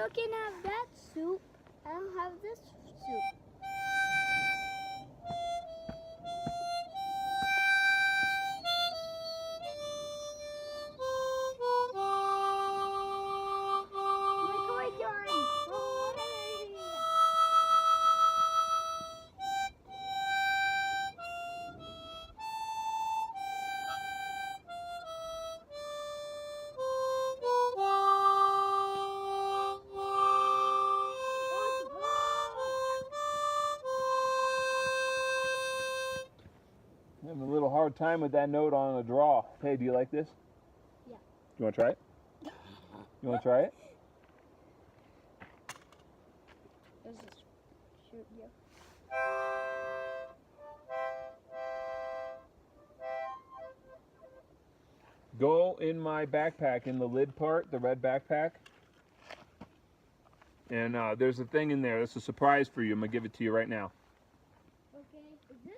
you can have that soup and have this soup. My toy gun! I'm having a little hard time with that note on a draw. Hey, do you like this? Yeah. You want to try it? You want to try it? Let's just shoot you. Go in my backpack, in the lid part, the red backpack. And there's a thing in there. That's a surprise for you. I'm going to give it to you right now. Okay, is this?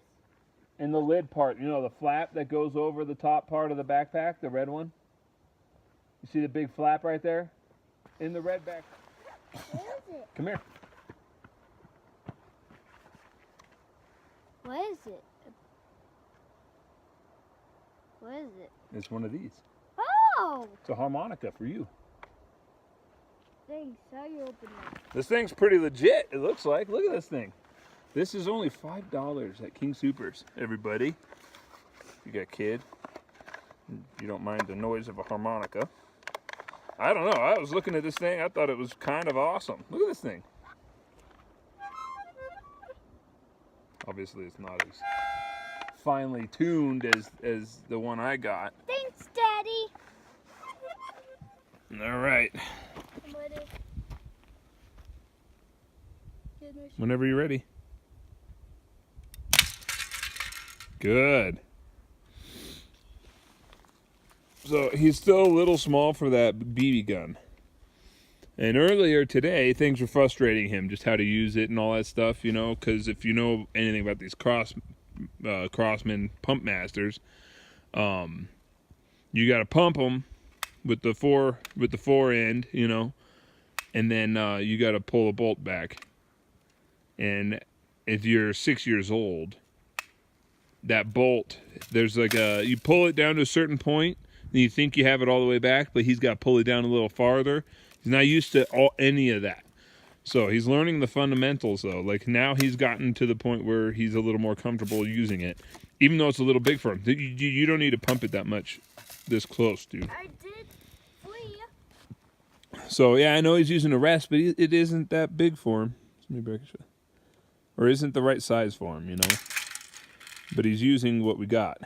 In the lid part, you know, the flap that goes over the top part of the backpack, the red one? You see the big flap right there? In the red backpack. Where is it? Come here. What is it? What is it? It's one of these. Oh! It's a harmonica for you. Thanks. How you open it? This thing's pretty legit, it looks like. Look at this thing. This is only $5 at King Soopers, everybody. You got a kid, you don't mind the noise of a harmonica. I don't know, I was looking at this thing, I thought it was kind of awesome. Look at this thing. Obviously it's not as finely tuned as the one I got. Thanks, Daddy. All right. I'm ready. Whenever you're ready. Good. So he's still a little small for that BB gun. And earlier today, things were frustrating him, just how to use it and all that stuff, you know, because if you know anything about these Crossman pump masters, you got to pump them with the fore end, you know, and then you got to pull a bolt back. And if you're 6 years old, that bolt, there's like you pull it down to a certain point, and you think you have it all the way back, but he's got to pull it down a little farther. He's not used to any of that. So he's learning the fundamentals, though. Like now he's gotten to the point where he's a little more comfortable using it, even though it's a little big for him. You don't need to pump it that much this close, dude. I did flee. So yeah, I know he's using a rest, but it isn't that big for him. Maybe I can show. Or isn't the right size for him, you know. But he's using what we got,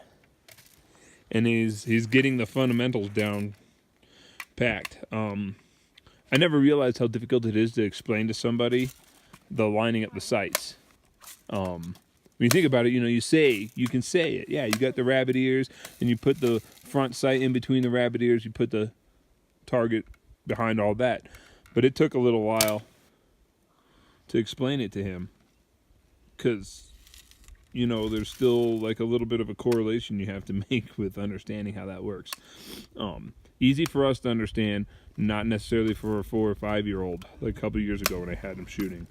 and he's getting the fundamentals down packed. I never realized how difficult it is to explain to somebody the lining up the sights. When you think about it, you know, you can say it. Yeah, you got the rabbit ears, and you put the front sight in between the rabbit ears. You put the target behind all that. But it took a little while to explain it to him, because, you know, there's still like a little bit of a correlation you have to make with understanding how that works. Easy for us to understand, not necessarily for a 4 or 5 year old, like a couple of years ago when I had him shooting.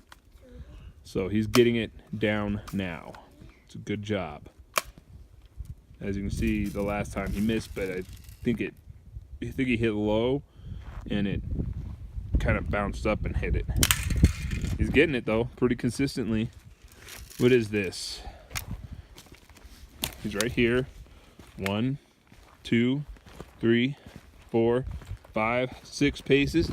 So he's getting it down now. It's a good job. As you can see, the last time he missed, but I think he hit low, and it kind of bounced up and hit it. He's getting it though, pretty consistently. What is this? He's right here. 1, 2, 3, 4, 5, 6 paces.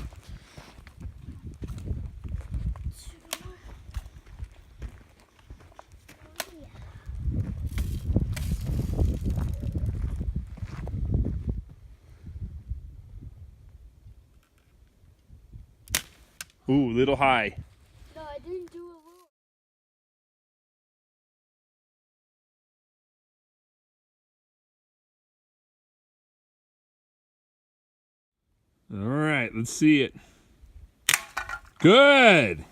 Ooh, little high. No, I didn't do a All right, let's see it. Good.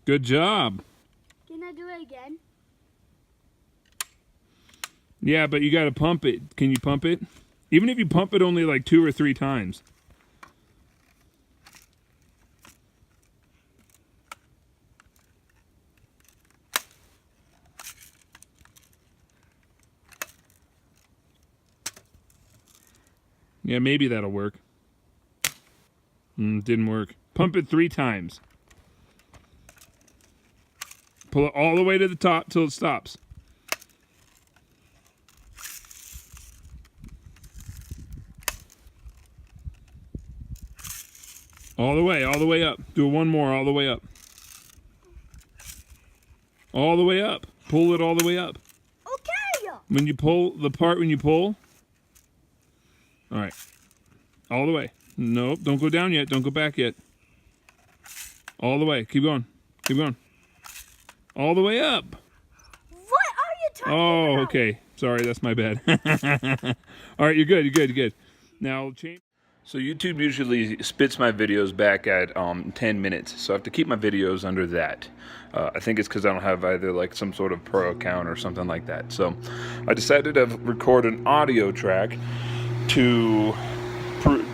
Good job. Can I do it again? Yeah, but you got to pump it. Can you pump it? Even if you pump it only like 2 or 3 times. Yeah, maybe that'll work. Didn't work. Pump it 3 times. Pull it all the way to the top till it stops. All the way up. Do one more, all the way up. All the way up. Pull it all the way up. Okay. When you pull, all right. All the way. Nope, don't go down yet. Don't go back yet. All the way. Keep going. Keep going. All the way up. What are you talking about? Oh, okay. Sorry, that's my bad. All right, you're good. You're good. You're good. Now change. So YouTube usually spits my videos back at 10 minutes, so I have to keep my videos under that. I think it's because I don't have either like some sort of pro account or something like that. So I decided to record an audio track to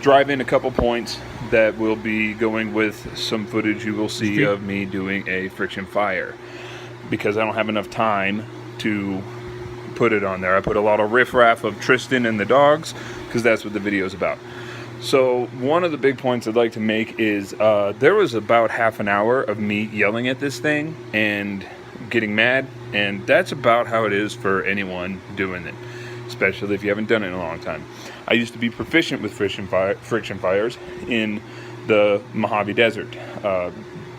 drive in a couple points that will be going with some footage you will see of me doing a friction fire, because I don't have enough time to put it on there. I put a lot of riffraff of Tristan and the dogs because that's what the video is about. So one of the big points I'd like to make is there was about half an hour of me yelling at this thing and getting mad, and that's about how it is for anyone doing it, especially if you haven't done it in a long time. I used to be proficient with friction fires in the Mojave Desert.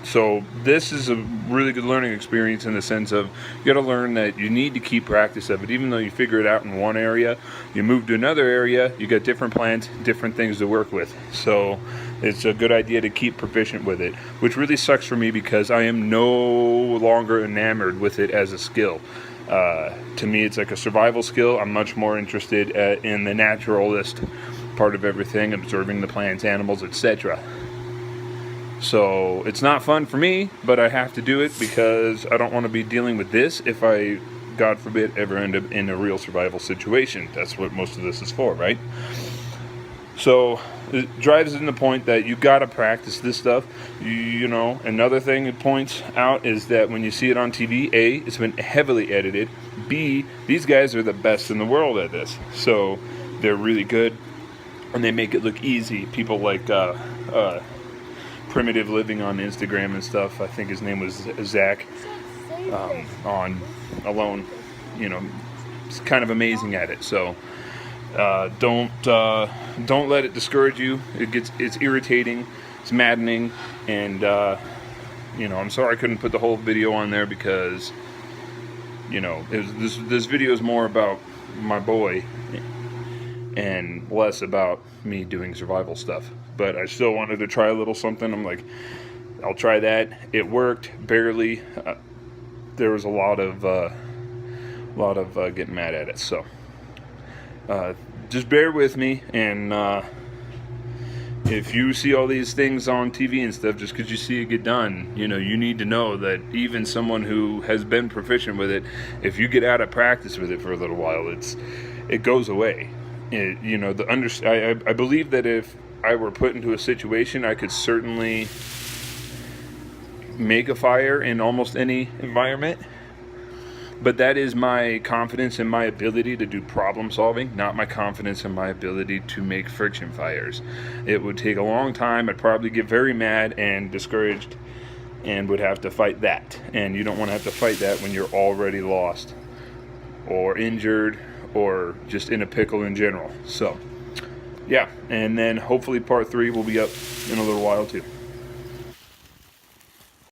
So this is a really good learning experience in the sense of you got to learn that you need to keep practice of it. Even though you figure it out in one area, you move to another area, you got different plants, different things to work with. So it's a good idea to keep proficient with it, which really sucks for me because I am no longer enamored with it as a skill. To me, it's like a survival skill. I'm much more interested in the naturalist part of everything, observing the plants, animals, etc. So it's not fun for me, but I have to do it because I don't want to be dealing with this if I, God forbid, ever end up in a real survival situation. That's what most of this is for, right? So it drives in the point that you got to practice this stuff. You know, another thing it points out is that when you see it on TV, A, it's been heavily edited. B, these guys are the best in the world at this. So they're really good, and they make it look easy. People like Primitive Living on Instagram and stuff. I think his name was Zach. On Alone, you know, it's kind of amazing at it. So don't let it discourage you. It's irritating, it's maddening, and you know, I'm sorry I couldn't put the whole video on there because, you know, this video is more about my boy and less about me doing survival stuff. But I still wanted to try a little something. I'm like, I'll try that. It worked barely. There was a lot of getting mad at it. So just bear with me. And if you see all these things on TV and stuff, just because you see it get done, you know, you need to know that even someone who has been proficient with it, if you get out of practice with it for a little while, it goes away. You know, I believe that if I were put into a situation, I could certainly make a fire in almost any environment, but that is my confidence in my ability to do problem solving, not my confidence in my ability to make friction fires. It would take a long time. I'd probably get very mad and discouraged and would have to fight that, and you don't want to have to fight that when you're already lost or injured or just in a pickle in general. So yeah, and then hopefully part 3 will be up in a little while too.